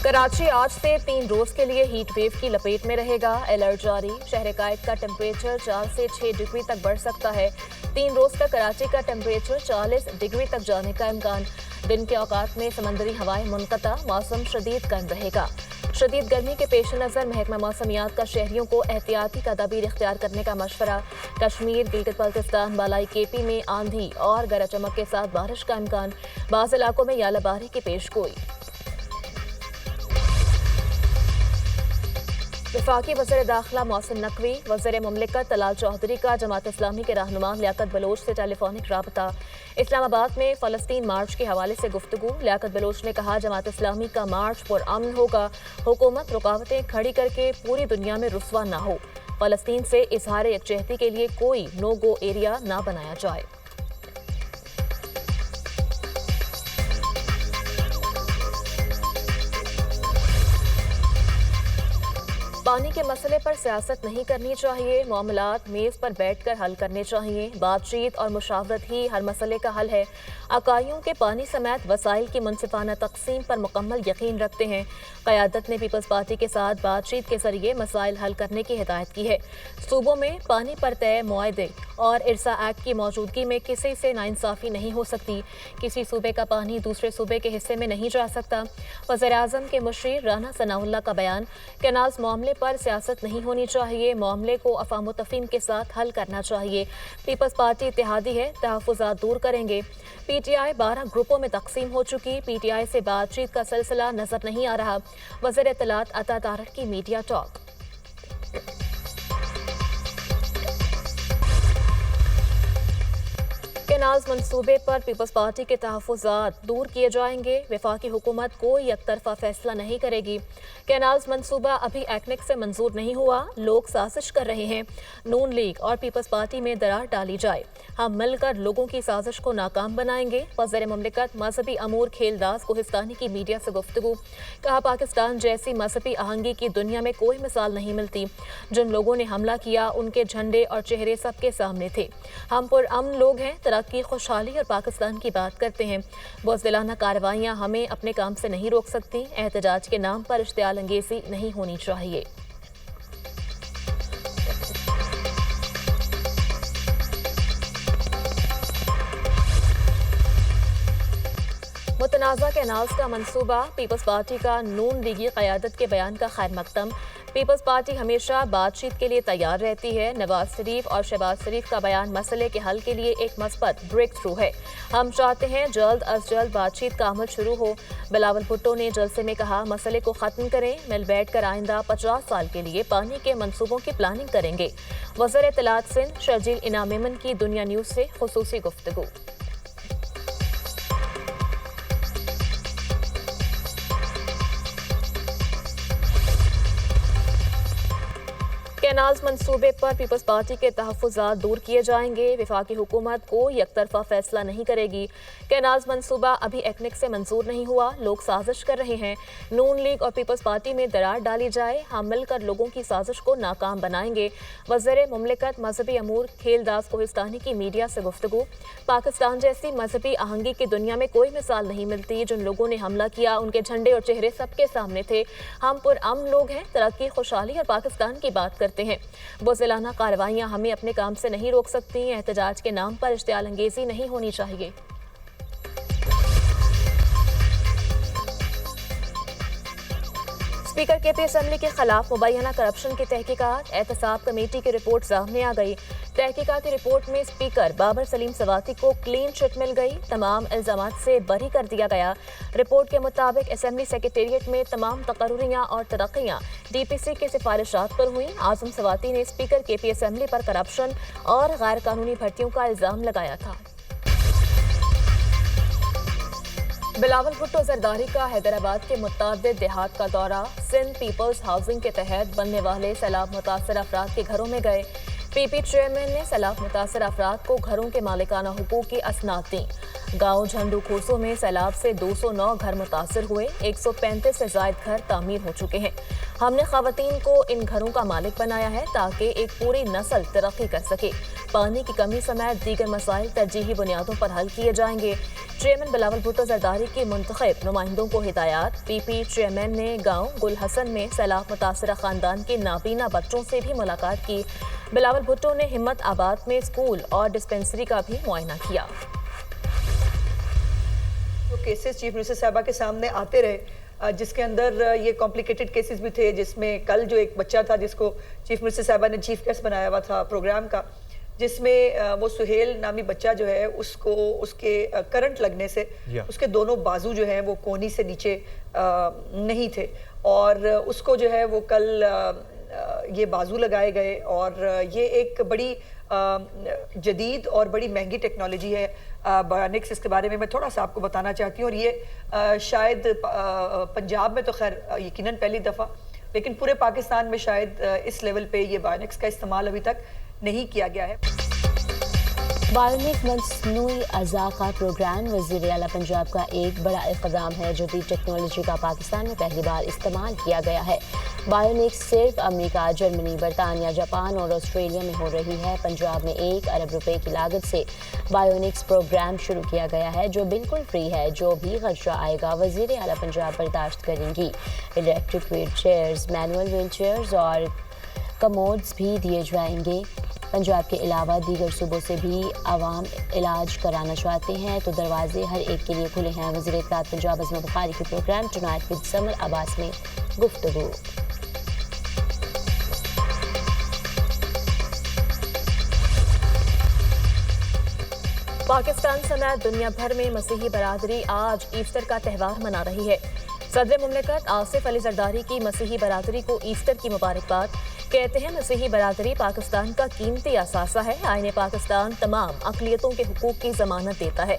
कराची आज से 3 रोज के लिए हीट वेव की लपेट में रहेगा। अलर्ट जारी। शहर कायद का टेम्परेचर 4 से 6 डिग्री तक बढ़ सकता है। 3 रोज तक कराची का टेम्परेचर 40 डिग्री तक जाने का इम्कान। दिन के औकात में समंदरी हवाएं मुनक़ता, मौसम शदीद गर्म रहेगा। शदीद गर्मी के पेश नज़र महकमा मौसमियात का शहरियों को एहतियाती तदाबीर इख्तियार करने का मशवरा। कश्मीर, गिलगित बल्तिस्तान, बालाई केपी में आंधी और गरज चमक के साथ बारिश का इम्कान। बाज़ इलाकों में यालाबारी की पेशगोई। वफाकी वज़ीर दाखिला मोहसिन नकवी, वज़ीर मुमलिकत तलाल चौधरी का जमात इस्लामी के रहनुमा लियाकत बलोच से टेलीफोनिक राबता। इस्लामाबाद में फ़लस्तीन मार्च के हवाले से गुफ्तगू। लियाकत बलोच ने कहा, जमात इस्लामी का मार्च पुरअमन होगा। हुकूमत रुकावटें खड़ी करके पूरी दुनिया में रुस्वा ना हो। फ़लस्तीन से इजहार यकजहती के लिए कोई नो गो एरिया ना बनाया जाए। पानी के मसले पर सियासत नहीं करनी चाहिए। मामलात मेज़ पर बैठकर हल करने चाहिए। बातचीत और मुशावरत ही हर मसले का हल है। अकाइयों के पानी समेत वसाइल की मुनसिफाना तकसीम पर मुकम्मल यकीन रखते हैं। क़यादत ने पीपल्स पार्टी के साथ बातचीत के जरिए मसाइल हल करने की हिदायत की है। सूबों में पानी पर तय मुआहदे और इरसा एक्ट की मौजूदगी में किसी से नाइंसाफ़ी नहीं हो सकती। किसी सूबे का पानी दूसरे सूबे के हिस्से में नहीं जा सकता। वज़ीर-ए-आज़म के मुशीर राना सनाउल्लाह का बयान। कैनाल्स मामले पर सियासत नहीं होनी चाहिए। मामले को अफ़ाम व तफ़हीम के साथ हल करना चाहिए। पीपल्स पार्टी इत्तेहादी है, तहफ़्फ़ुज़ात दूर करेंगे। पीटीआई 12 ग्रुपों में तकसीम हो चुकी। पीटीआई से बातचीत का सिलसिला नजर नहीं आ रहा। वज़ीर इत्तलात अता तारड़ की मीडिया टॉक। कैनाल्स मंसूबे पर पीपल्स पार्टी के तहफ़्फ़ुज़ात दूर किए जाएंगे। वफाकी हुकूमत कोई एकतरफा फैसला नहीं करेगी। कैनाल्स मंसूबा अभी एक्नेक से मंजूर नहीं हुआ। लोग साजिश कर रहे हैं। नून लीग और पीपल्स पार्टी में दरार डाली जाए। हम मिलकर लोगों की साजिश को नाकाम बनाएंगे। वज़ीर मुमलिकत मजहबी अमूर खेलदास कोहिस्तानी की मीडिया से गुफ्तगू। कहा, पाकिस्तान जैसी मजहबी आहंगी की दुनिया में कोई मिसाल नहीं मिलती। जिन लोगों ने हमला किया उनके झंडे और चेहरे सबके सामने थे। हम पुरअमन लोग हैं, तरक्की, खुशहाली और पाकिस्तान की बात करते हैं। बुज़दिलाना कार्रवाइयाँ हमें अपने काम से नहीं रोक सकती। एहतजाज के नाम पर इश्तियाल अंगेज़ी नहीं होनी चाहिए। मुतनाज़ा कैनाल्स का मंसूबा। पीपल्स पार्टी का नून लीगी क़यादत के बयान का खैर मकदम। पीपल्स पार्टी हमेशा बातचीत के लिए तैयार रहती है। नवाज शरीफ और शहबाज शरीफ का बयान मसले के हल के लिए एक मस्बत ब्रेक थ्रू है। हम चाहते हैं जल्द अज जल्द बातचीत का अमल शुरू हो। बिलावल भुट्टो ने जलसे में कहा, मसले को ख़त्म करें, मिल बैठ कर आइंदा 50 साल के लिए पानी के मनसूबों की प्लानिंग करेंगे। वज़ीर इत्तलात सिंध शर्जील इनाम मेमन की दुनिया न्यूज़ से खुसूसी गुफ्तगू। कैनाल्स मंसूबे पर पीपल्स पार्टी के तहफ़्फ़ुज़ात दूर किए जाएंगे। वफाकी हुकूमत कोई एकतरफा फैसला नहीं करेगी। कैनाल्स मंसूबा अभी एक्नेक से मंजूर नहीं हुआ। लोग साजिश कर रहे हैं। नून लीग और पीपल्स पार्टी में दरार डाली जाए। हम मिलकर लोगों की साजिश को नाकाम बनाएंगे। वज़ीर मुमलिकत मजहबी अमूर खेलदास कोहिस्तानी की मीडिया से गुफ्तगू। पाकिस्तान जैसी मजहबी आहंगी की दुनिया में कोई मिसाल नहीं मिलती। जिन लोगों ने हमला किया उनके झंडे और चेहरे सबके सामने थे। हम पुरअमन लोग हैं, तरक्की, खुशहाली और पाकिस्तान की बात करते हैं। बुज़दिलाना कार्रवाइयाँ हमें अपने काम से नहीं रोक सकती। एहतजाज के नाम पर इश्तियाल अंगेज़ी नहीं होनी चाहिए। स्पीकर केपी असेंबली के खिलाफ मुबैना करप्शन की तहकीकात। एहतसाब कमेटी की रिपोर्ट सामने आ गई। तहकीकाती रिपोर्ट में स्पीकर बाबर सलीम सवाती को क्लीन चिट मिल गई। तमाम इल्जामात से बरी कर दिया गया। रिपोर्ट के मुताबिक असेंबली सेक्रेटेरिएट में तमाम तकर्रुरियाँ और तरक्कियाँ डीपीसी की सिफारिशात पर हुई। आज़म सवाती ने स्पीकर केपी असेंबली पर करप्शन और गैर कानूनी भर्तियों का इल्जाम लगाया था। बिलावल भुट्टो जरदारी का हैदराबाद के मुतअद्दिद देहात का दौरा। सिंध पीपल्स हाउसिंग के तहत बनने वाले सैलाब मुतासर अफराद के घरों में गए। पीपी चेयरमैन ने सैलाब मुतासर अफराद को घरों के मालिकाना हुकूक की असनाद दी। गाँव झंडू खोसों में सैलाब से 209 घर मुतासर हुए। 135 से ज़ायद घर तामीर हो चुके हैं। हमने ख़वातीन को इन घरों का मालिक बनाया है ताकि एक पूरी नस्ल तरक्की कर सके। پانی کی کمی سمیت دیگر مسائل ترجیحی بنیادوں پر حل کیے جائیں گے۔ چیئرمین بلاول بھٹو زرداری کی منتخب نمائندوں کو ہدایات۔ پی پی چیئرمین نے گاؤں گل حسن میں سیلاب متاثرہ خاندان کے نابینا بچوں سے بھی ملاقات کی۔ بلاول بھٹو نے ہمت آباد میں اسکول اور ڈسپنسری کا بھی معائنہ کیا۔ جو کیسز چیف منسٹر صاحبہ کے سامنے آتے رہے، جس کے اندر یہ کمپلیکیٹڈ کیسز بھی تھے، جس میں کل جو ایک بچہ تھا جس کو چیف منسٹر صاحبہ نے چیف گیسٹ بنایا ہوا تھا پروگرام کا، جس میں وہ سہیل نامی بچہ جو ہے اس کو اس کے کرنٹ لگنے سے اس کے دونوں بازو جو ہیں وہ کونی سے نیچے نہیں تھے، اور اس کو جو ہے وہ کل یہ بازو لگائے گئے، اور یہ ایک بڑی جدید اور بڑی مہنگی ٹیکنالوجی ہے بایونکس۔ اس کے بارے میں تھوڑا سا آپ کو بتانا چاہتی ہوں، اور یہ شاید پنجاب میں تو خیر یقیناً پہلی دفعہ، لیکن پورے پاکستان میں شاید اس لیول پہ یہ بایونکس کا استعمال ابھی تک نہیں کیا گیا ہے۔ بایونک مصنوعی اعضاء کا پروگرام وزیر اعلیٰ پنجاب کا ایک بڑا اقدام ہے۔ جدید ٹیکنالوجی کا پاکستان میں پہلی بار استعمال کیا گیا ہے۔ بایونکس صرف امریکہ، جرمنی، برطانیہ، جاپان اور آسٹریلیا میں ہو رہی ہے۔ پنجاب میں 1 ارب روپے کی لاگت سے بایونکس پروگرام شروع کیا گیا ہے، جو بالکل فری ہے۔ جو بھی خرچہ آئے گا وزیر اعلیٰ پنجاب برداشت کریں گی۔ Electric wheelchairs, manual wheelchairs اور کموڈز بھی دیے جائیں گے۔ پنجاب کے علاوہ دیگر صوبوں سے بھی عوام علاج کرانا چاہتے ہیں تو دروازے ہر ایک کے لیے کھلے ہیں۔ وزیر اطلاعات پنجاب عظمہ بخاری کی پروگرام ٹونائٹ ود سمر عباس میں گفتگو۔ پاکستان سمیت دنیا بھر میں مسیحی برادری آج ایسٹر کا تہوار منا رہی ہے۔ صدر مملکت آصف علی زرداری کی مسیحی برادری کو ایسٹر کی مبارکباد۔ کہتے ہیں مسیحی برادری پاکستان کا قیمتی اثاثہ ہے۔ آئین پاکستان تمام اقلیتوں کے حقوق کی ضمانت دیتا ہے۔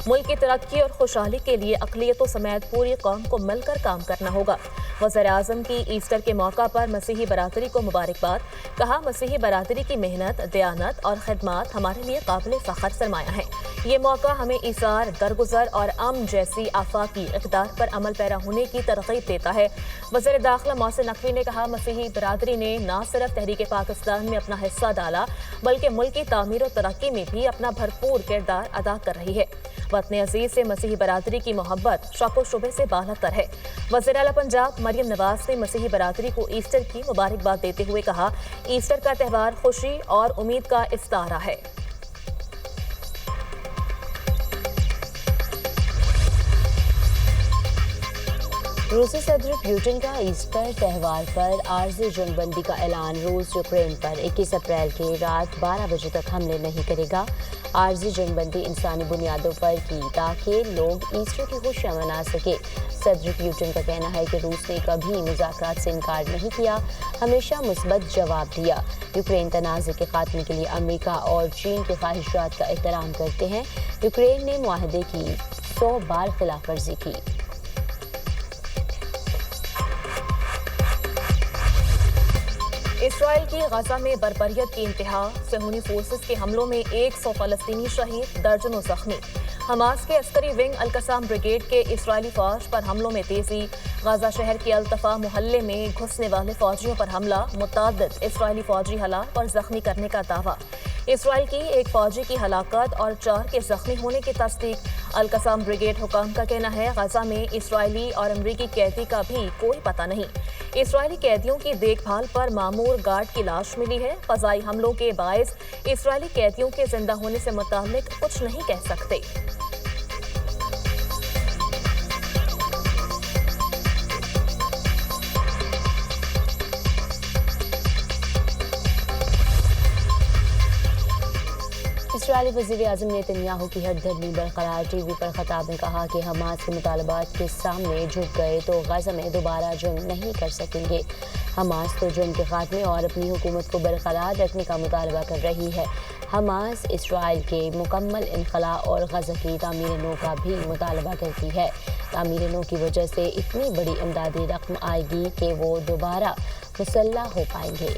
ملک کی ترقی اور خوشحالی کے لیے اقلیتوں سمیت پوری قوم کو مل کر کام کرنا ہوگا۔ وزیر اعظم کی ایسٹر کے موقع پر مسیحی برادری کو مبارکباد۔ کہا مسیحی برادری کی محنت، دیانت اور خدمات ہمارے لیے قابل فخر سرمایہ ہے۔ یہ موقع ہمیں ایثار، درگزر اور امن جیسی آفاقی اقدار پر عمل پیرا ہونے کی ترغیب دیتا ہے۔ وزیر داخلہ محسن نقوی نے کہا مسیحی برادری نے نہ صرف تحریک پاکستان میں اپنا حصہ ڈالا بلکہ ملک کی تعمیر و ترقی میں بھی اپنا بھرپور کردار ادا کر رہی ہے۔ وطن عزیز سے مسیحی برادری کی محبت شک و شبہ سے بالا تر ہے۔ وزیر اعلیٰ پنجاب مریم نواز نے مسیحی برادری کو ایسٹر کی مبارکباد دیتے ہوئے کہا ایسٹر کا تہوار خوشی اور امید کا استعارہ ہے۔ روسی صدر پیوٹن کا ایسٹر تہوار پر عارضی جنگ بندی کا اعلان۔ روس یوکرین پر 21 اپریل کی رات 12 بجے تک حملے نہیں کرے گا۔ عارضی جنگ بندی انسانی بنیادوں پر کی تاکہ لوگ ایسٹر کی خوشیاں منا سکے۔ صدر پیوٹن کا کہنا ہے کہ روس نے کبھی مذاکرات سے انکار نہیں کیا، ہمیشہ مثبت جواب دیا۔ یوکرین تنازع کے خاتمے کے لیے امریکہ اور چین کی خواہشات کا احترام کرتے ہیں۔ یوکرین نے معاہدے کی 100 بار خلاف ورزی کی۔ اسرائیل کی غزہ میں بربریت کی انتہا۔ صہیونی فورسز کے حملوں میں 100 فلسطینی شہید، درجنوں زخمی۔ حماس کے عسکری ونگ القسام بریگیڈ کے اسرائیلی فوج پر حملوں میں تیزی۔ غزہ شہر کے الطفا محلے میں گھسنے والے فوجیوں پر حملہ، متعدد اسرائیلی فوجی ہلاک اور زخمی کرنے کا دعویٰ۔ اسرائیل کی ایک فوجی کی ہلاکت اور 4 کے زخمی ہونے کی تصدیق۔ القسام بریگیڈ حکام کا کہنا ہے غزہ میں اسرائیلی اور امریکی قیدی کا بھی کوئی پتہ نہیں۔ اسرائیلی قیدیوں کی دیکھ بھال پر مامور گارڈ کی لاش ملی ہے۔ فضائی حملوں کے باعث اسرائیلی قیدیوں کے زندہ ہونے سے متعلق کچھ نہیں کہہ سکتے۔ اسرائیلی وزیر اعظم نیتن کی ہٹ دھرمی برقرار۔ ٹی وی پر خطاب میں کہا کہ حماس کے مطالبات کے سامنے جھک گئے تو غزہ میں دوبارہ جنگ نہیں کر سکیں گے۔ حماس تو جنگ کے خاتمے اور اپنی حکومت کو برقرار رکھنے کا مطالبہ کر رہی ہے۔ حماس اسرائیل کے مکمل انخلاء اور غزہ کی تعمیر نو کا بھی مطالبہ کرتی ہے۔ تعمیر نو کی وجہ سے اتنی بڑی امدادی رقم آئے گی کہ وہ دوبارہ مسلح ہو پائیں گے۔